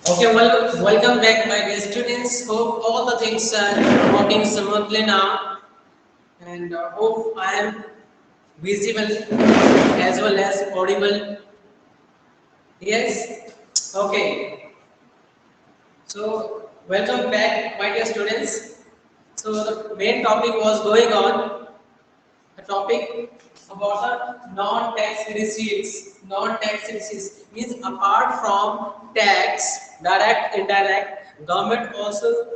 Okay, well, welcome back, my dear students. Hope all the things are working smoothly now, and hope I am visible as well as audible. Yes. Okay. So, welcome back, my dear students. So, the main topic was going on. The topic about the non-tax receipts. Non-tax receipts means apart from tax, direct, indirect, government also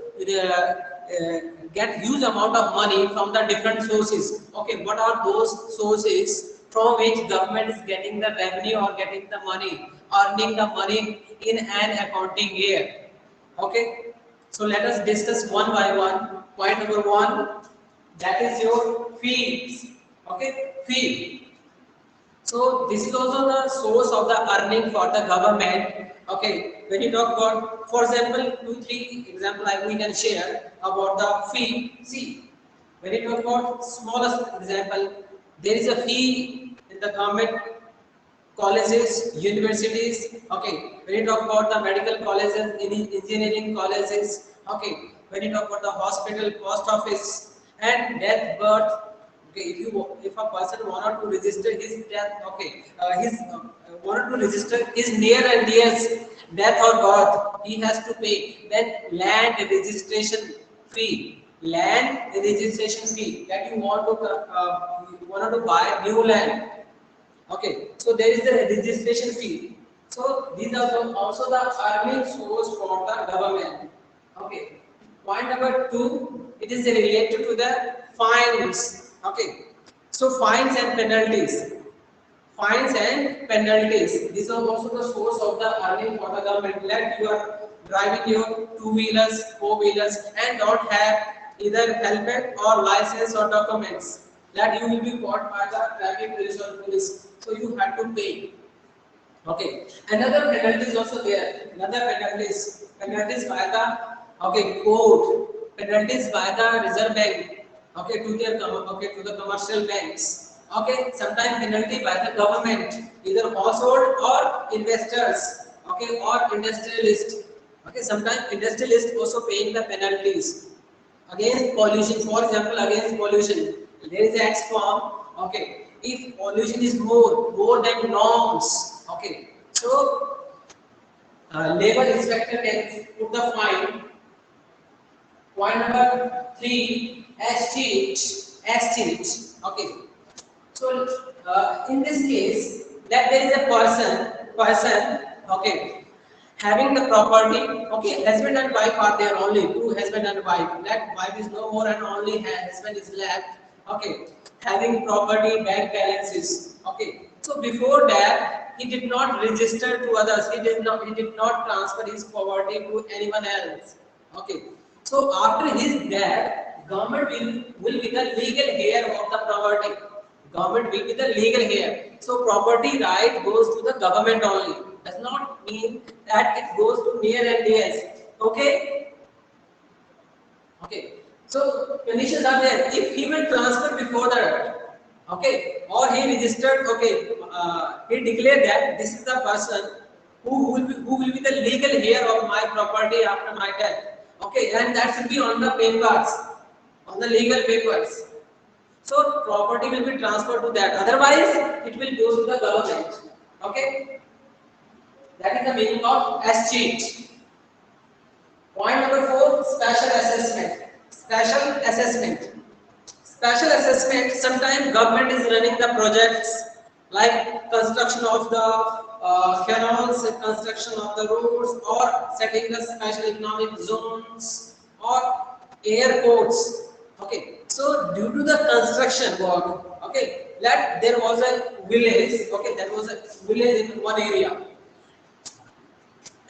get huge amount of money from the different sources. Okay, what are those sources from which government is getting the revenue or getting the money, earning the money in an accounting year? Okay, so let us discuss one by one. Point number one, that is your fees. Okay, fee. So this is also the source of the earning for the government. Okay, when you talk about, for example, two, three example we can share about the fee. See, when you talk about smallest example, there is a fee in the government colleges, universities. Okay, when you talk about the medical colleges, engineering colleges. Okay, when you talk about the hospital, post office, and death, birth. Okay, if a person wanted to register his death, okay, his wanted to register his near and dear's death or birth, he has to pay. Then land registration fee, land registration fee that you wanted to buy new land. Okay, so there is the registration fee. So these are also the earning source for the government. Okay, point number two, it is related to the fines. Okay, so fines and penalties. Fines and penalties. These are also the source of the earning for the government. Let you are driving your two-wheelers, four-wheelers, and don't have either helmet or license or documents. That you will be caught by the traffic police or police. So you have to pay. Okay. Another penalty is also there. Another penalties by the court, penalties by the Reserve Bank. Okay, to the commercial banks. Okay, sometimes penalty by the government, either household or investors. Okay, or industrialist. Okay, sometimes industrialist also paying the penalties against pollution. For example, against pollution, there is a X form. Okay, if pollution is more than norms. Okay, so labor inspector can put the fine. Point number three, exchange. Okay, so in this case, that there is a person, okay, having the property, okay, husband and wife are there only, two husband and wife. That wife is no more and only husband is left, okay, having property, bank balances, okay. So before that, he did not register to others. He did not transfer his property to anyone else, okay. So after his death, government will be the legal heir of the property. Government will be the legal heir. So property right goes to the government only. Does not mean that it goes to near and dears. Okay? Okay. So conditions are there. If he will transfer before that, okay, or he registered, okay, he declared that this is the person who will be the legal heir of my property after my death. Okay, and that should be on the papers, on the legal papers. So property will be transferred to that. Otherwise, it will go to the government. Okay, that is the meaning of exchange. Point number four, special assessment. Special assessment. Special assessment. Sometimes government is running the projects like construction of the canals, construction of the roads, or setting the special economic zones or airports. Okay. So due to the construction work, okay, that there was a village. Okay, there was a village in one area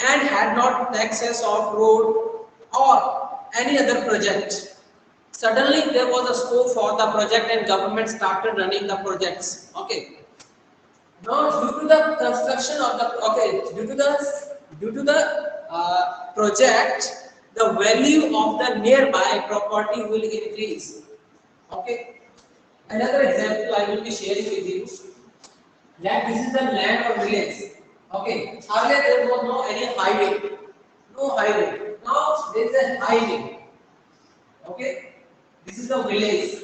and had not access of road or any other project. Suddenly there was a scope for the project and government started running the projects. Okay. Now due to the construction of the due to the project, the value of the nearby property will increase. Okay. Another example I will be sharing with you that this is the land or village. Okay. Earlier there was no any highway. No highway. Now there is a highway. Okay, this is the village.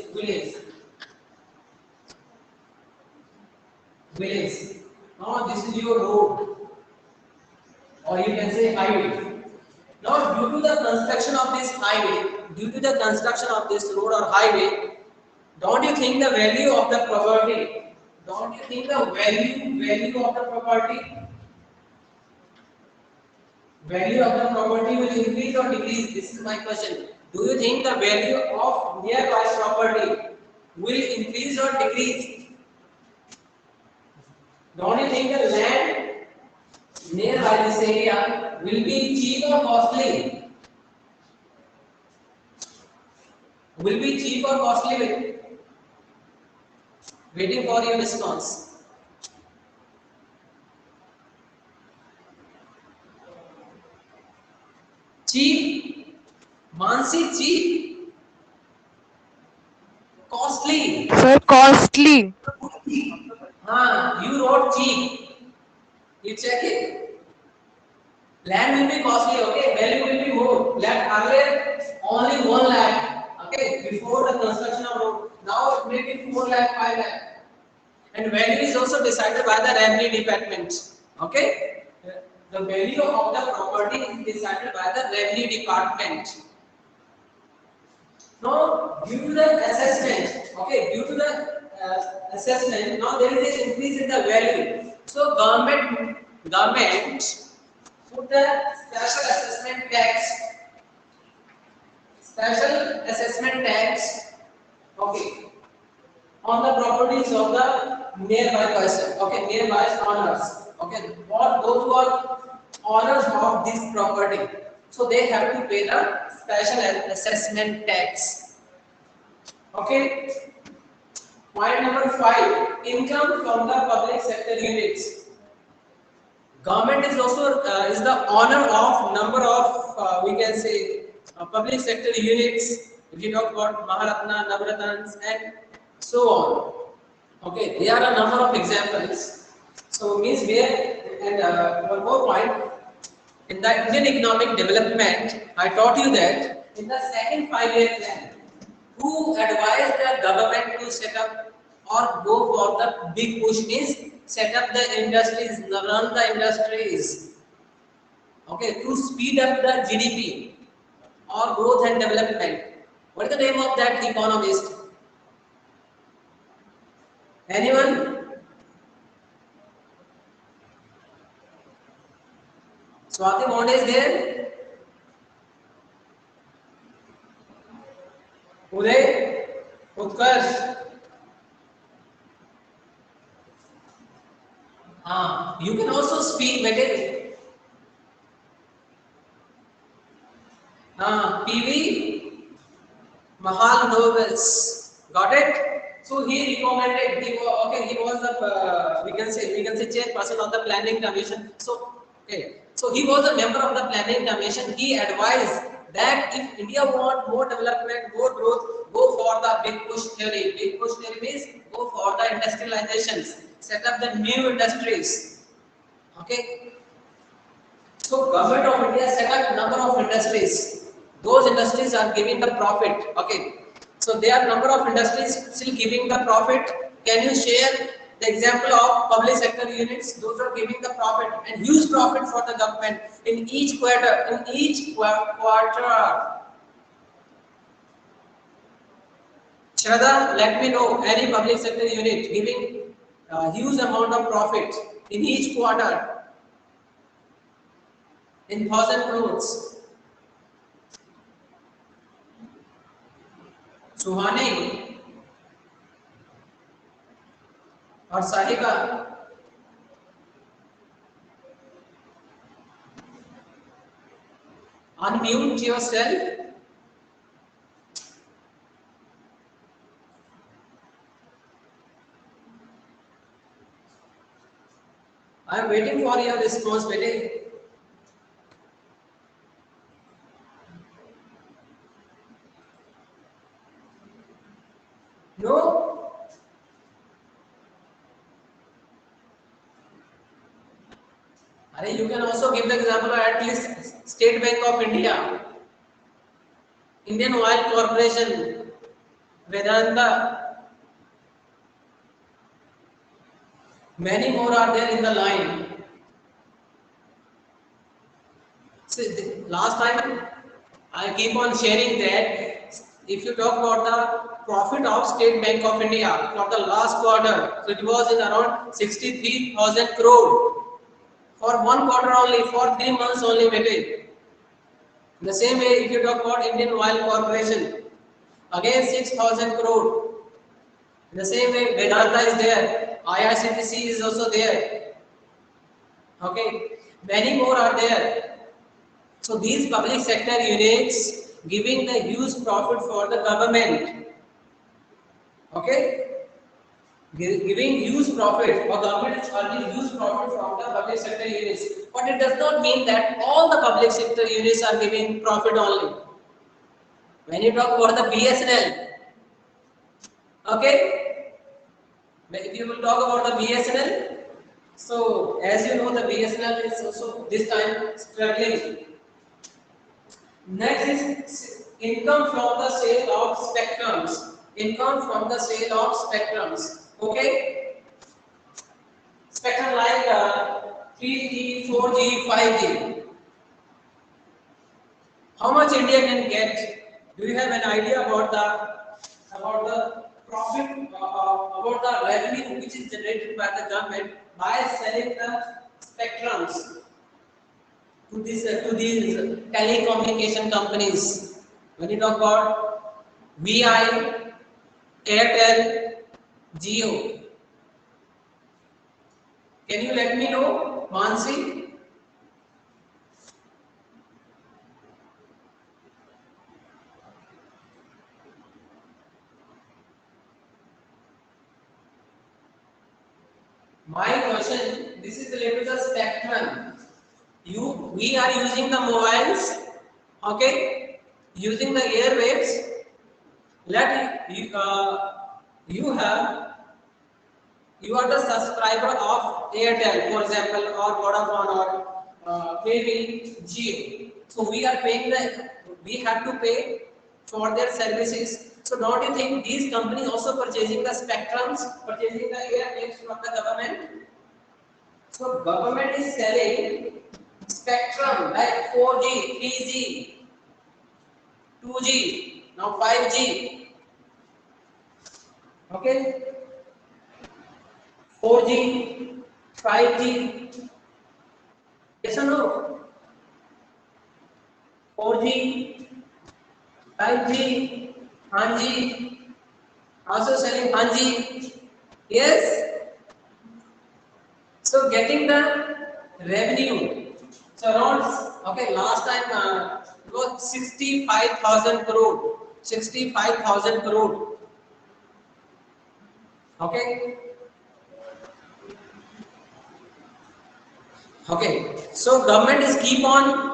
Now this is your road, or you can say highway. Now due to the construction of this road or highway, don't you think the value of the property? Don't you think the value of the property? Value of the property will increase or decrease? This is my question. Do you think the value of nearby property will increase or decrease? Don't you think the land nearby this area will be cheap or costly? Will be cheap or costly? Waiting for your response. Cheap? Mansi, cheap? Costly? Sir, costly. You wrote cheap. You check it. Land will be costly, okay? Value will be more. Land earlier only 1 lakh, okay? Before the construction of road. Now it may be 4 lakh, 5 lakh. And value is also decided by the revenue department, okay? The value of the property is decided by the revenue department. Now, due to the assessment, okay, due to the assessment, now there is an increase in the value. So, government put the special assessment tax, okay, on the properties of the nearby person, okay, nearby owners, okay, what those who are owners of this property, so they have to pay the special assessment tax, okay. Point number 5, income from the public sector units. Government is also is the owner of number of we can say public sector units. If you talk about Maharatna, Navratans, and so on. Okay, there are a number of examples. So means where and one more point in the Indian economic development, I taught you that in the second 5-year plan, who advised the government to set up or go for the big push means set up the industries, run the industries, okay, to speed up the GDP or growth and development. What is the name of that economist? Anyone? Swati Monde is there? Uday? Utkarsh? You can also speak better. PV Mahal Novels. Got it? So he recommended. He was the we can say chairperson of the planning commission. So okay, so he was a member of the planning commission. He advised that if India want more development, more growth, go for the big push theory. Big push theory means go for the industrializations, set up the new industries. Okay, so government of India set up number of industries. Those industries are giving the profit. Okay. So there are number of industries still giving the profit. Can you share the example of public sector units? Those are giving the profit and huge profit for the government in each quarter. Shraddha, let me know any public sector unit giving huge amount of profit in each quarter in 1,000 crores. सुहानी और साहिबा, unmute yourself. I am waiting for your response, bete. No? You can also give the example of at least State Bank of India, Indian Oil Corporation, Vedanta, many more are there in the line. So last time I keep on sharing that if you talk about the profit of State Bank of India for the last quarter, so it was in around 63,000 crore for one quarter only, for 3 months only maybe. The same way, if you talk about Indian Oil Corporation, again 6,000 crore. The same way, Vedanta is there, IRCTC is also there. Okay, many more are there. So these public sector units giving the huge profit for the government. Okay, giving huge profit, or government is earning huge profit from the public sector units. But it does not mean that all the public sector units are giving profit only. When you talk about the BSNL, okay, if you will talk about the BSNL, so as you know, the BSNL is also this time struggling. Next is income from the sale of spectrums. Income from the sale of spectrums. Okay, spectrum like 3G, 4G, 5G. How much India can get? Do you have an idea about the profit, about the revenue which is generated by the government by selling the spectrums to these telecommunication companies? When you talk about VI, Airtel, Jio, can you let me know, Mansi? My question, this is related to the spectrum. We are using the mobiles, okay, using the airwaves. Let you have you are the subscriber of Airtel, for example, or Vodafone, or maybe Jio. So we have to pay for their services. So don't you think these companies also purchasing the spectrums, purchasing the airwaves from the government? So government is selling spectrum like 4G, 3G, 2G, now 5G. Okay, 4G, 5G. Yes or no? 4G, 5G, Hanji, also selling Hanji. Yes. So getting the revenue. So around, okay, last time it was 65,000 crore. 65,000 crore. Okay. Okay. So government is keep on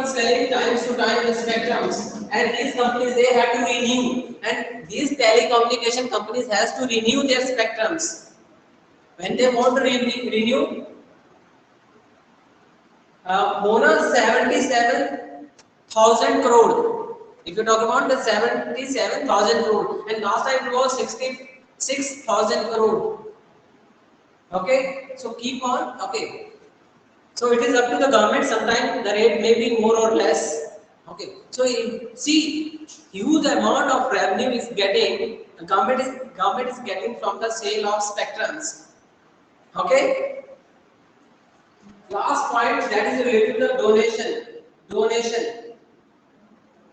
selling times to time the spectrums, and these companies they have to renew, and these telecommunication companies has to renew their spectrums. When they want to renew, bonus 77,000 crore. If you talk about the 77,000 crore, and last time it was 66,000 crore. Okay, so keep on. Okay, so it is up to the government. Sometimes the rate may be more or less. Okay, so see, huge amount of revenue is getting. The government is getting from the sale of spectrums. Okay. Last point, that is related to the donation. Donation.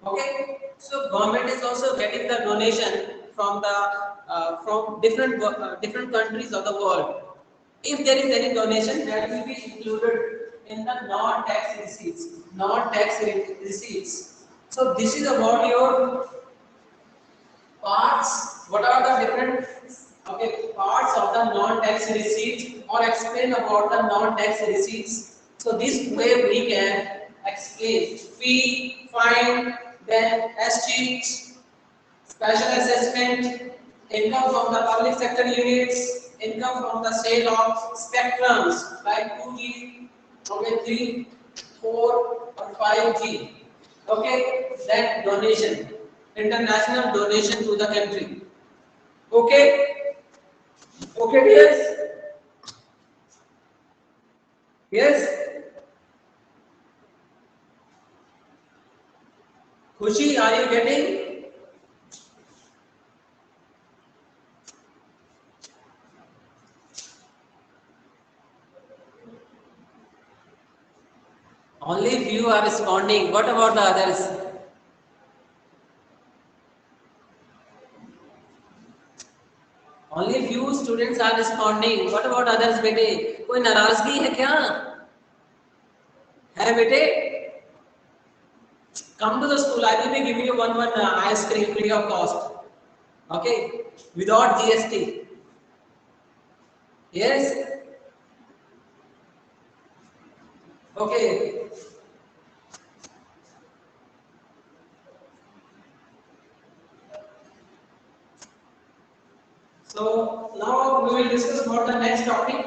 Okay. So government is also getting the donation from the from different countries of the world. If there is any donation, that will be included in the non-tax receipts. Non-tax receipts. So this is about your parts. What are the different parts of the non-tax receipts, or explain about the non-tax receipts? So this way we can explain fee, fine, then SG, special assessment, income from the public sector units, income from the sale of spectrums like 2G, okay, 3, 4 or 5G. Okay, then donation, international donation to the country. Okay, okay, yes, yes. Khushi, are you getting? Only few are responding. What about the others? Only few students are responding. What about others, बेटे? कोई नाराजगी है क्या? है बेटे? Come to the school. I will be giving you one ice cream free of cost. Okay, without GST. Yes. Okay. So now we will discuss about the next topic.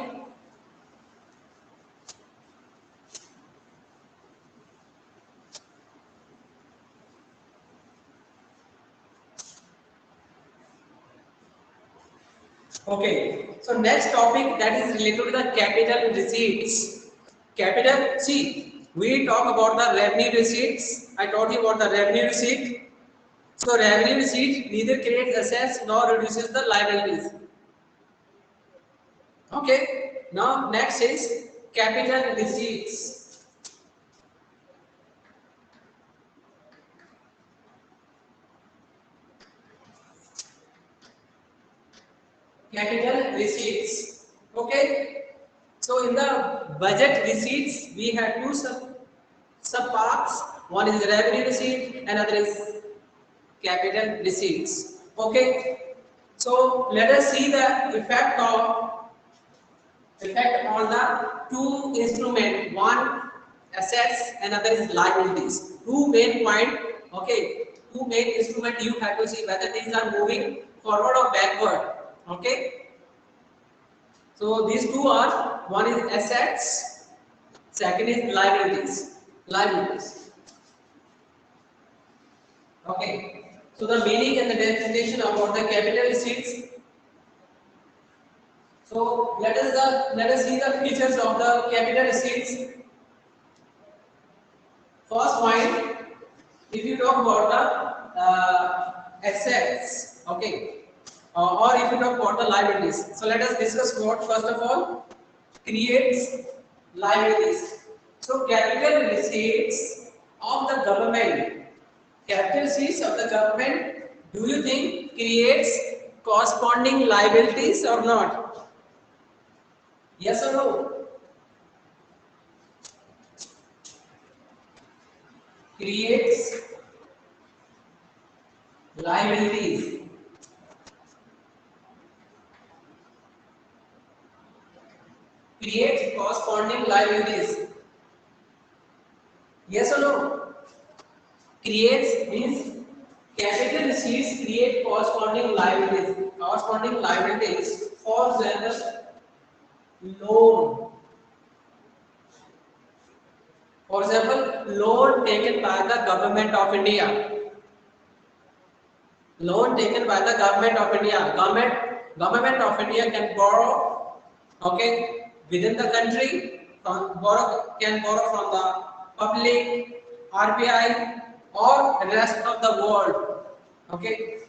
Okay. So next topic that is related to the capital receipts. Capital. See, we talk about the revenue receipts. I told you about the revenue receipt. So revenue receipt neither creates assets nor reduces the liabilities. Okay. Now next is capital receipts. Capital receipts. Okay. So in the budget receipts, we have two sub parts. One is revenue receipt, another is capital receipts. Okay. So let us see the effect on the two instrument. One assets, another is liabilities. Two main point. Okay. Two main instrument you have to see whether these are moving forward or backward. Okay. So these two are, one is assets, second is liabilities. Liabilities. Okay. So the meaning and the definition about the capital receipts. So let us see the features of the capital receipts. First point, if you talk about the assets, okay, or if you talk about the liabilities. So let us discuss what first of all creates liabilities. So capital receipts of the government, capital receipts of the government, do you think creates corresponding liabilities or not? Yes or no? Creates liabilities. Creates corresponding liabilities. Yes or no? Creates means capital receipts create corresponding liabilities. Corresponding liabilities, for example, loan. For example, loan taken by the government of India. Loan taken by the government of India. Government of India can borrow, okay, within the country, can borrow from the public, RBI, or rest of the world. Okay.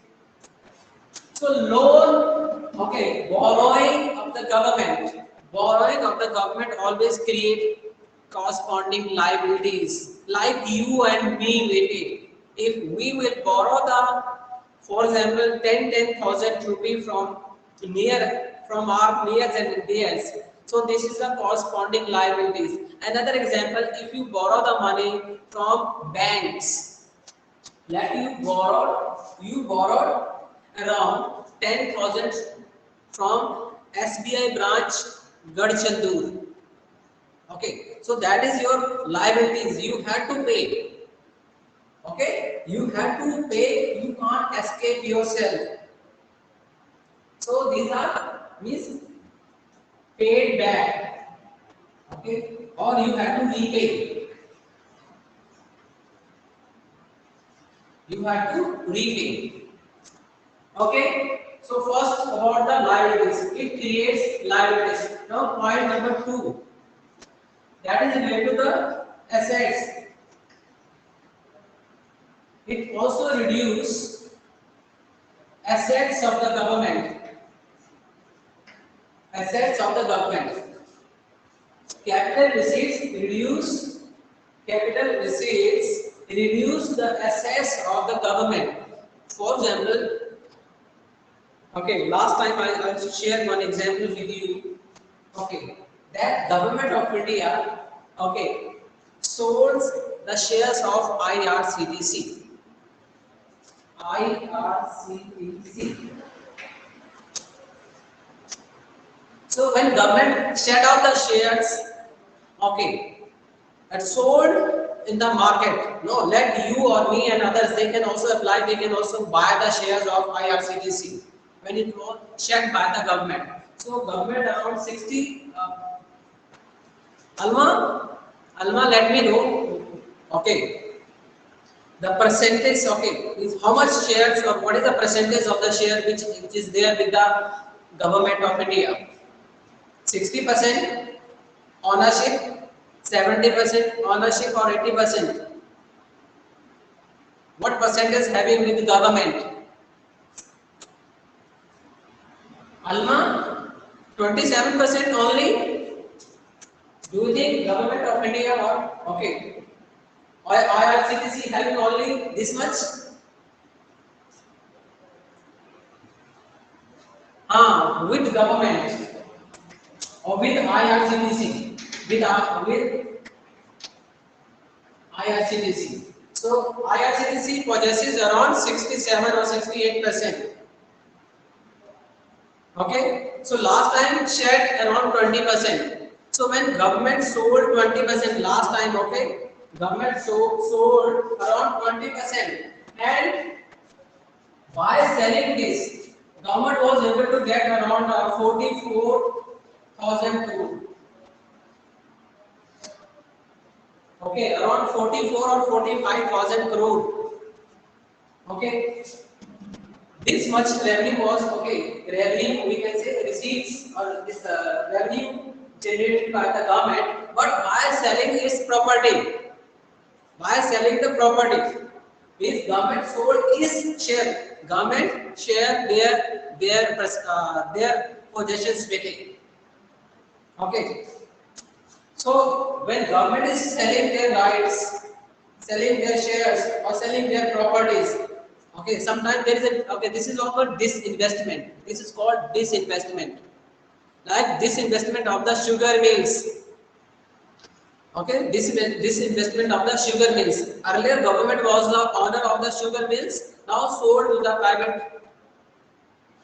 So loan, okay, borrowing of the government always create corresponding liabilities. Like you and me, maybe, if we will borrow the, for example, 10,000 rupee from our nears and dears. So this is the corresponding liabilities. Another example, if you borrow the money from banks, let you borrowed around 10,000 from SBI branch Gadchandur. Okay, so that is your liabilities. You have to pay. Okay, you have to pay. You can't escape yourself. So these are means paid back, okay, or you have to repay. You have to repay. Okay. So first about the liabilities, it creates liabilities. Now point number 2, that is related to the assets. It also reduce assets of the government. Assets of the government. Capital receipts reduce the assets of the government. For example, okay, last time I shared one example with you. Okay, that government of India, okay, sold the shares of IRCTC. IRCTC. So when government shed out the shares, okay, and sold in the market. No, let you or me and others, they can also apply, they can also buy the shares of IRCTC when it was shed by the government. So government around 60, Alma, let me know, okay, the percentage, okay, is how much shares or what is the percentage of the share which is there with the government of India? 60% ownership, 70% ownership or 80%? What percentage having with the government? Alma, 27% only. Do you think government of India or okay? Or IRCTC having only this much? With government or with IRCTC? With IRCTC. So IRCTC possesses around 67 or 68%. Okay, so last time shared around 20%. So when government sold 20% last time, okay, government sold around 20%, and by selling this, government was able to get around 44,000 crore. Okay, around 44 or 45,000 crore. Okay, this much revenue was okay. Revenue we can say receipts or this revenue generated by the government, but by selling its property, by selling the property, means government sold its share. Government share their possessions with it. Okay. So when government is selling their rights, selling their shares or selling their properties, okay, sometimes there is a okay, this is called disinvestment. This is called disinvestment. Like disinvestment of the sugar mills. Okay, this investment of the sugar mills. Earlier government was the owner of the sugar mills, now sold to the private.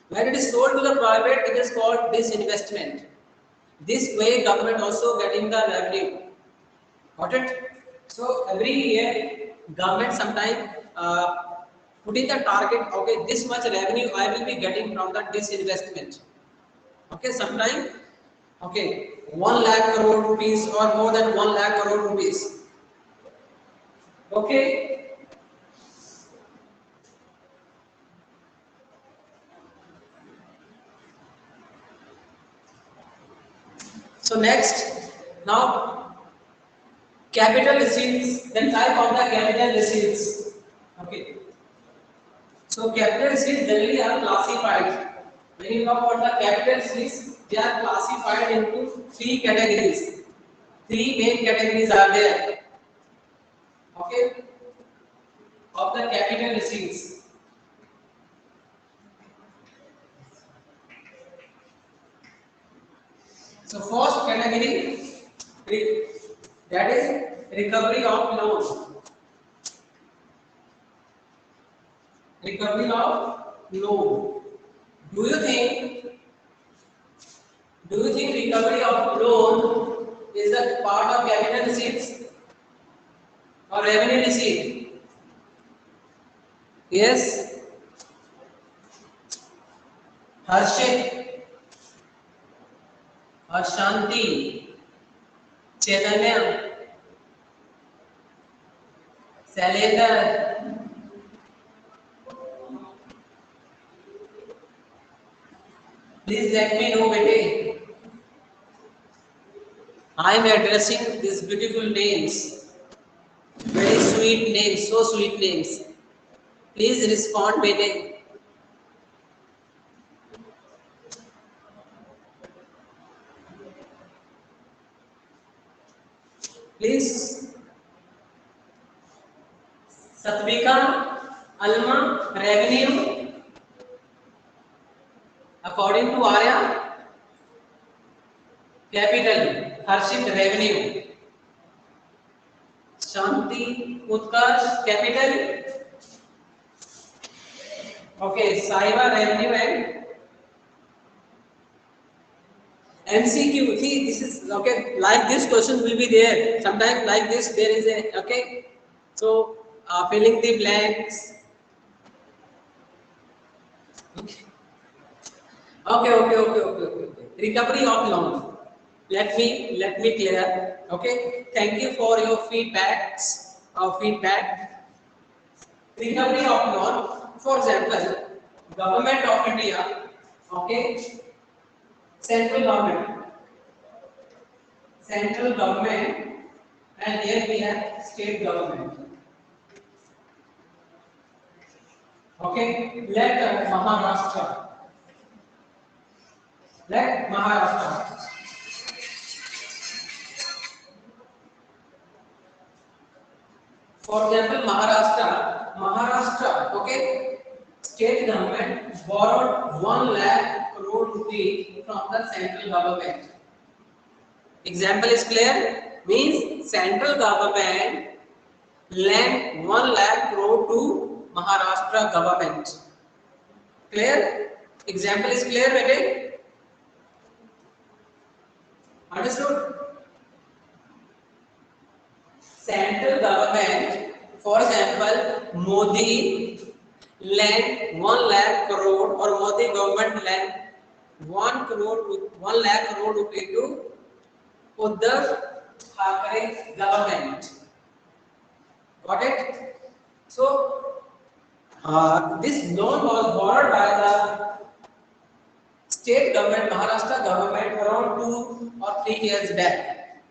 When it is sold to the private, it is called disinvestment. This way government also getting the revenue. Got it? So every year government sometime putting the target, okay, this much revenue I will be getting from the disinvestment. Okay, sometime okay, 1 lakh crore rupees or more than 1 lakh crore rupees. Okay. So next, now capital receipts, then type of the capital receipts. Okay. So capital receipts generally are classified. When you talk about the capital receipts, they are classified into 3 categories. 3 main categories are there. Okay. Of the capital receipts. So first category, that is recovery of loan. Recovery of loan. Do you think recovery of loan is a part of capital receipts or revenue receipt? Yes. Harshit. अशांति, चैतन्य, Shailendra, please let me know bete. I am addressing these beautiful names, very sweet names, so sweet names. Please respond bete. Please. Satvika, Alma, revenue. According to Arya, capital, Harshit, revenue. Shanti, Utkarsh, capital. Okay, Saiba, revenue and MCQ. See, this is okay. Like this question will be there. Sometimes like this there is a okay. So filling the blanks. Okay. Okay. Recovery of loan. Let me clear. Okay. Thank you for your feedbacks. Feedback. Recovery of loan. For example, government of India. Okay. Central government. Central government, and here we have state government. Okay. Let Maharashtra. Let Maharashtra. For example, Maharashtra, okay, state government borrowed 1 lakh crore rupees from the central government. Example is clear? Means central government lent 1 lakh crore to Maharashtra government. Clear? Example is clear, bete? Understood? Central government, for example, Modi lent 1 lakh crore or Modi government lent 1 lakh crore rupee to Uddhav Thackeray government. Got it? So this loan was borrowed by the state government, Maharashtra government, around 2 or 3 years back.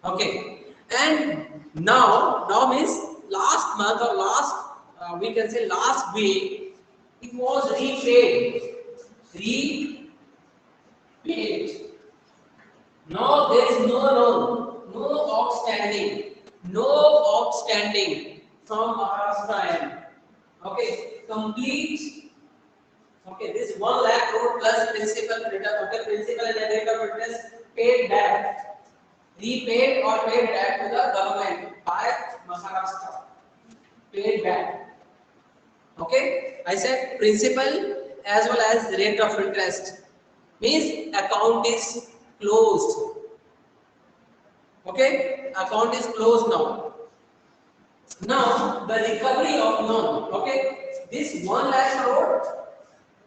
Okay, and now means last month or last we can say last week it was repaid. Now there is no loan, no outstanding from Maharashtra end. Okay, complete. Okay, this 1 lakh crore plus principal return. Okay, principal and rate of interest paid back, repaid or paid back to the government by Maharashtra. Paid back. Okay, I said principal as well as rate of interest. Means account is closed. Okay, account is closed now. Now the recovery of loan. Okay, this 1 lakh crore.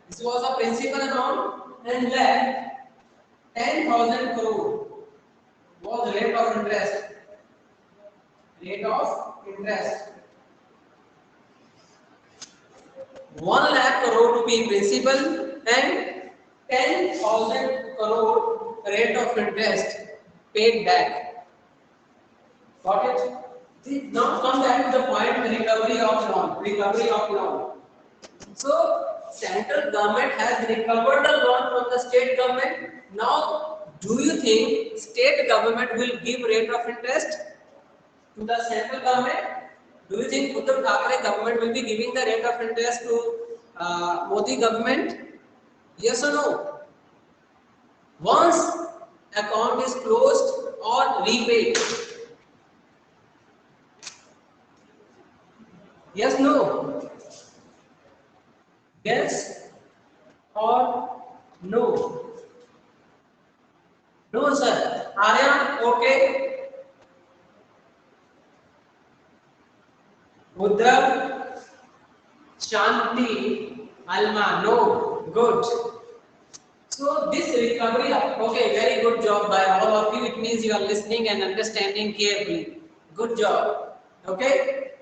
This was a principal amount and left 10,000 crore was rate of interest. Rate of interest. 1 lakh crore rupee principal and 10,000 crore rate of interest paid back. Got it? Now come back to the point recovery of loan. Recovery of loan. So central government has recovered the loan from the state government. Now, do you think state government will give rate of interest to the central government? Do you think Uddhav Thackeray government will be giving the rate of interest to Modi government? Yes or no? Once account is closed or repaid. Yes, no? Yes or no? No, sir. Arya, okay. Uddhav, Shanti, Alma, no. Good. So this recovery of, okay, very good job by all of you. It means you are listening and understanding carefully. Good job. Okay.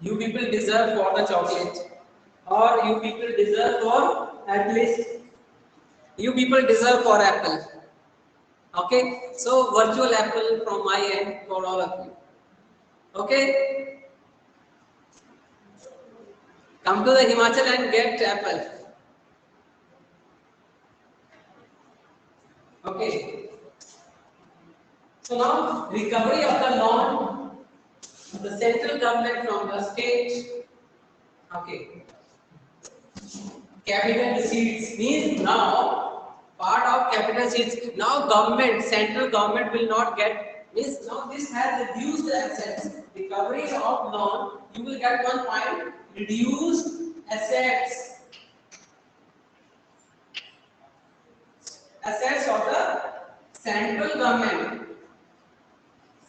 You people deserve for the chocolate, or you people deserve for at least you people deserve for apple. Okay. So virtual apple from my end for all of you. Okay. Come to the Himachal and get apple. Okay. So now recovery of the loan, the central government from the state. Okay. Capital receipts means now part of capital receipts. Now government, central government will not get, means now this has reduced assets. Recovery of loan, you will get 1 point, reduced assets. Assets of the central government.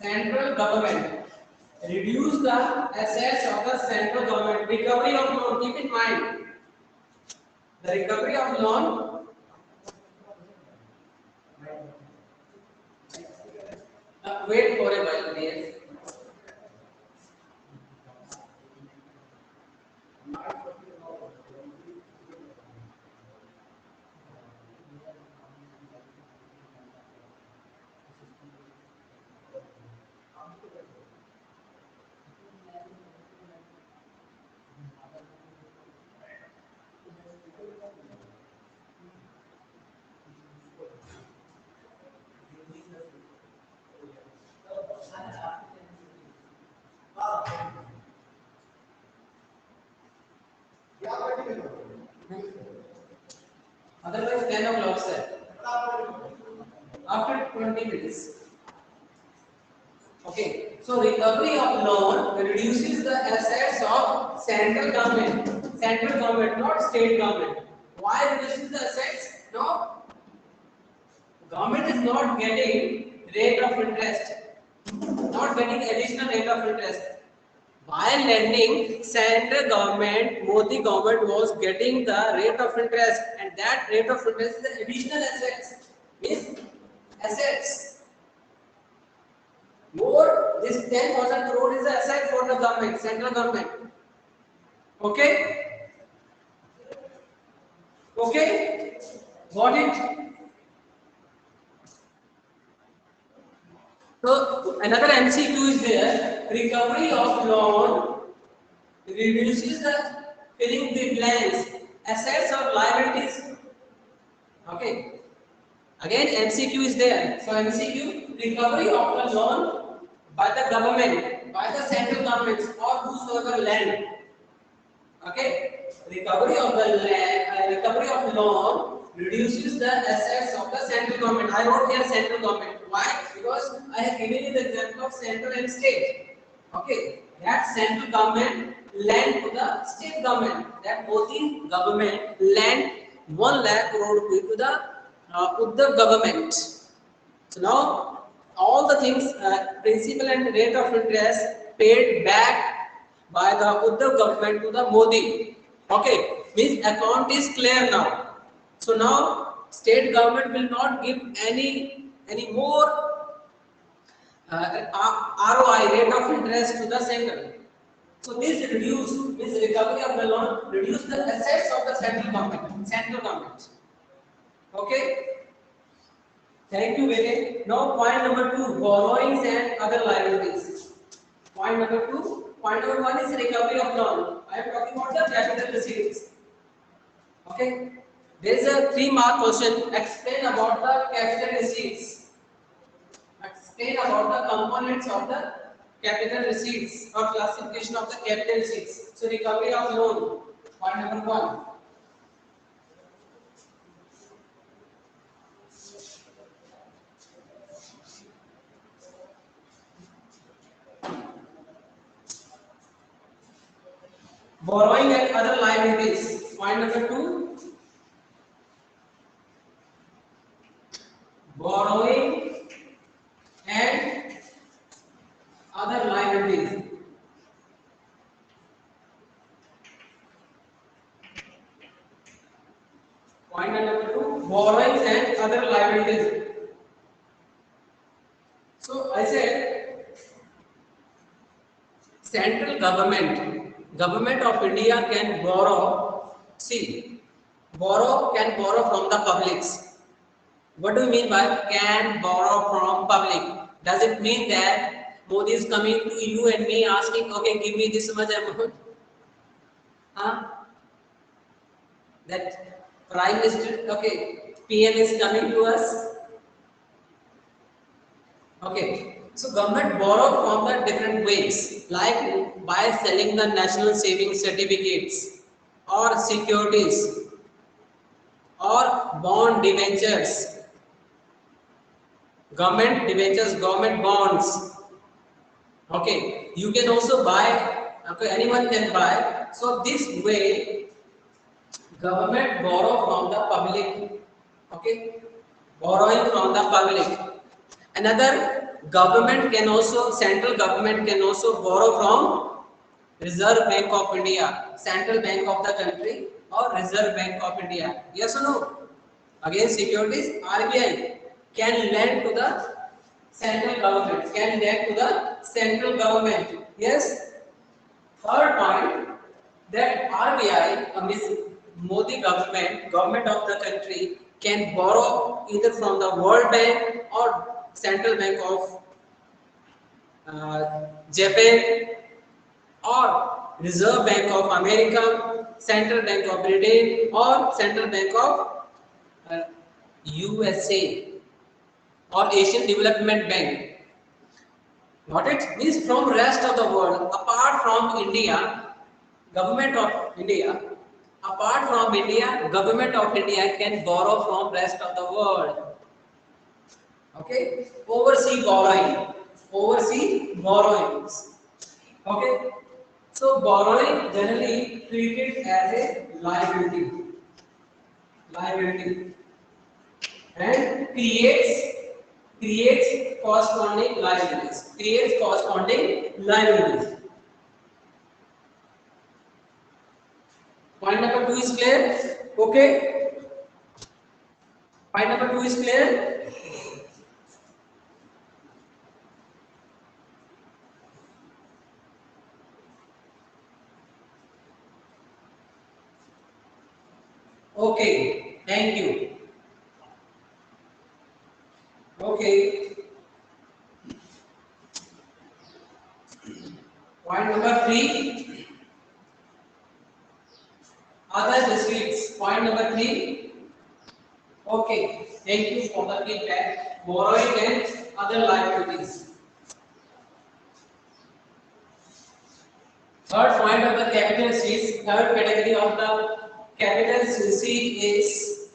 Central government. Reduce the assets of the central government. Recovery of loan, keep in mind. The recovery of loan, wait for a while, please. Otherwise, 10 o'clock, sir. After 20 minutes. Okay. So recovery of loan reduces the assets of central government, not state government. Why reduces the assets? No, government is not getting rate of interest, not getting additional rate of interest. While lending, central government, Modi government was getting the rate of interest, and that rate of interest is the additional assets. Means assets. More, this 10,000 crore is the asset for the government, central government. Okay? Okay? Got it? So another MCQ is there. Recovery of loan reduces the filling the blanks, assets or liabilities. Okay. Again, MCQ is there. So MCQ, recovery of the loan by the government, by the central governments or whosoever lend. Okay, recovery of loan reduces the assets of the central government. I wrote here central government. Why? Because I have given you the example of central and state. Okay, that central government lent to the state government. That Modi government lent 1 lakh crore rupee to the Uddhav government. So now all the things, principal and rate of interest paid back by the Uddhav government to the Modi. Okay, means account is clear now. So now state government will not give any more ROI, rate of interest, to the central. So this reduce, means recovery of the loan reduce the assets of the central government. Central government. Okay. Thank you, Vivek. Now, point number 2, borrowings and other liabilities. Point number 2. Point number 1 is recovery of loan. I am talking about the capital receipts. Okay. There is a 3-mark question. Explain about the capital receipts. Explain about the components of the capital receipts or classification of the capital receipts. So, recovery of loan. Point number 1. Borrowing and other liabilities. Point number 2. Borrowing and other liabilities. Point number two, borrowings and other liabilities. So I said central government of India can borrow. See, can borrow from the publics. What do you mean by can borrow from public? Does it mean that Modi is coming to you and me asking, okay, give me this much amount? Huh? That Prime Minister, okay, PM is coming to us. Okay, so government borrow from the different ways, like by selling the national savings certificates or securities or bond debentures, government bonds. Okay, you can also buy. Okay, anyone can buy. So this way, government borrow from the public. Okay, borrowing from the public. Another central government can also borrow from Reserve Bank of India, Central Bank of the country, or Reserve Bank of India. Yes or no? Again, securities, RBI can lend to the central government. Yes. Third point, that RBI, means Modi government of the country, can borrow either from the World Bank or Central Bank of Japan or Reserve Bank of America, Central Bank of Britain or Central Bank of USA or Asian Development Bank. What it means from rest of the world, apart from India, government of India, government of India can borrow from rest of the world. Okay, overseas borrowings. Okay, so borrowing generally treated as a liability, and creates corresponding liabilities. Point number two is clear. Okay. Point number two is clear. Okay. Thank you. Okay. Point number three. Other receipts. Point number three. Okay. Thank you for the feedback. Borrowing and other liabilities. Third point of the capital receipts. Third category of the capital receipt is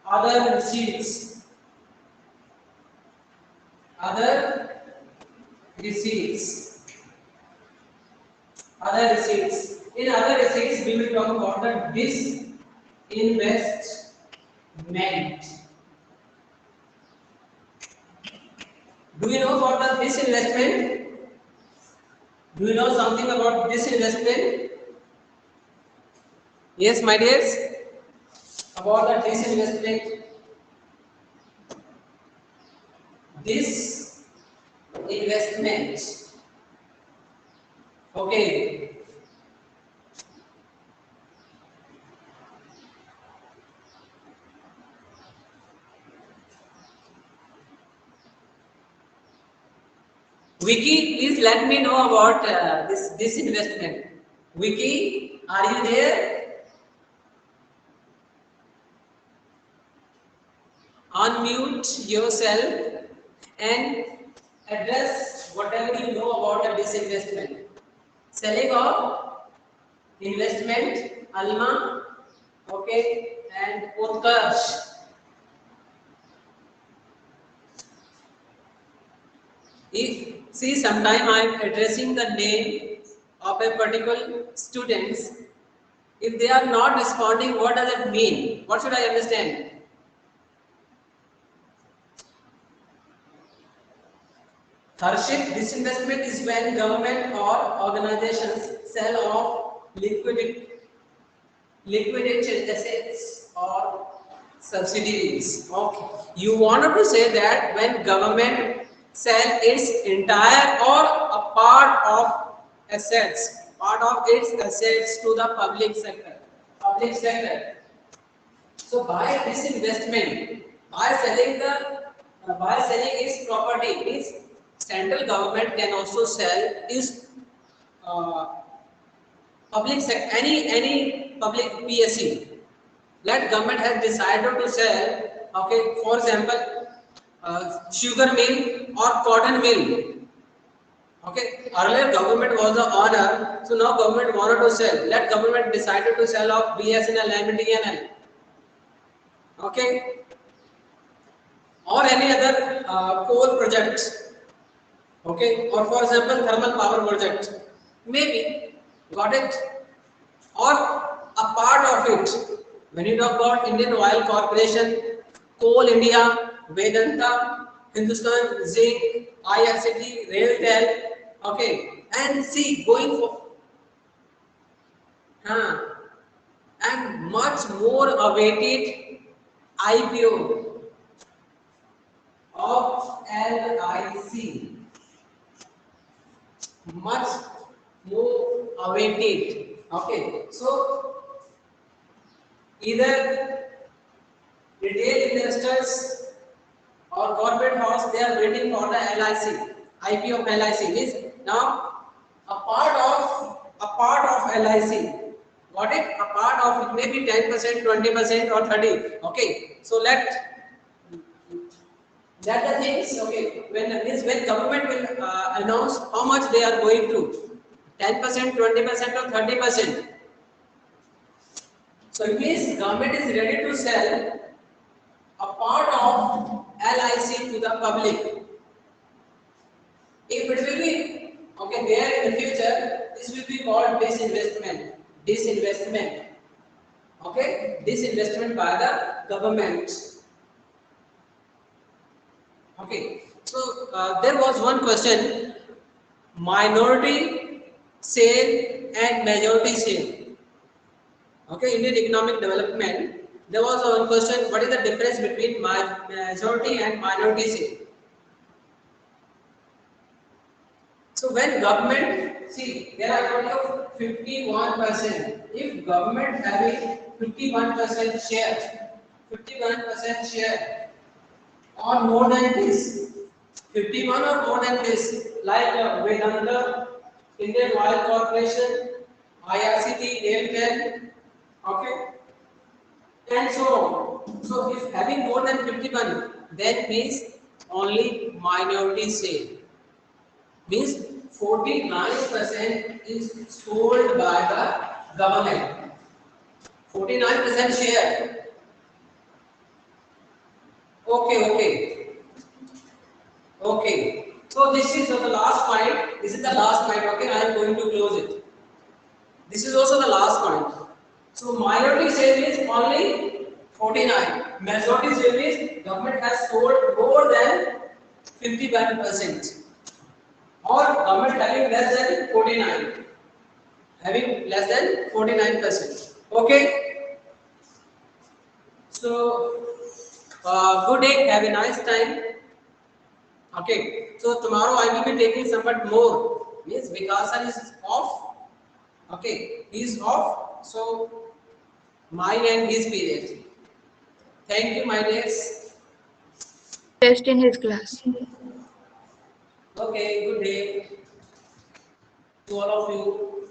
other receipts. Other receipts. In other receipts, we will talk about the disinvestment. Do you know about the disinvestment? Do you know something about disinvestment? Yes, my dears. About the disinvestment. Disinvestment. Okay. Vicky, please let me know about this investment. Vicky, are you there? Unmute yourself and address whatever you know about this investment. Selling of investment, Alma, okay, and Utkarsh. See, sometime I am addressing the name of a particular students. If they are not responding, what does it mean? What should I understand? Harshit, disinvestment is when government or organizations sell off liquidity liquidated assets or subsidiaries. Okay. You wanted to say that when government sell its entire or a part of its assets to the public sector. Public sector. So by this investment, by selling its property, means central government can also sell its uh, public sector, any public PSC. That government has decided to sell. Okay, for example, sugar mill or cotton mill. Okay, earlier government was the owner, so now government wanted to sell. That government decided to sell off BSNL and MTNL. Okay, or any other coal projects. Okay, or for example, thermal power project. Maybe, got it? Or a part of it. When you talk about Indian Oil Corporation, Coal India, Vedanta, Hindustan Zinc, IRCT, Railtel, okay, and see going for and much more awaited IPO of LIC, much more awaited. Okay, so either retail investors or corporate house, they are waiting for the LIC, IPO of LIC. Means now a part of LIC. Got it? A part of it may be 10%, 20%, or 30. Okay. So let the things. Okay. When government will announce how much they are going to, 10%, 20%, or 30%. So it means government is ready to sell a part of LIC to the public. If it will be okay there in the future, this will be called disinvestment. Disinvestment. Okay, disinvestment by the government. Okay, so there was one question: minority sale and majority sale. Okay, Indian economic development. There was one question: what is the difference between majority and minority sale? So when government, see, there are total of 51%. If government having 51% share, 51% share, or more than this, 51 or more than this, like Vedanta, Indian Oil Corporation, IRCT, Railtel, okay, and so on. So if having more than 51, then means only minority sale. Means 49% is sold by the government. 49% share. Okay. So this is the last point. This is the last point. Okay, I am going to close it. This is also the last point. So minority sale is only 49. Majority sale is government has sold more than 51%. Or government having less than 49, having less than 49%. Okay, so good day, have a nice time. Okay, so tomorrow I will be taking somewhat more. Means Vikasan is off. Okay, he is off, so mine and his period. Thank you, my dears. Test in his class. Okay, good day to all of you.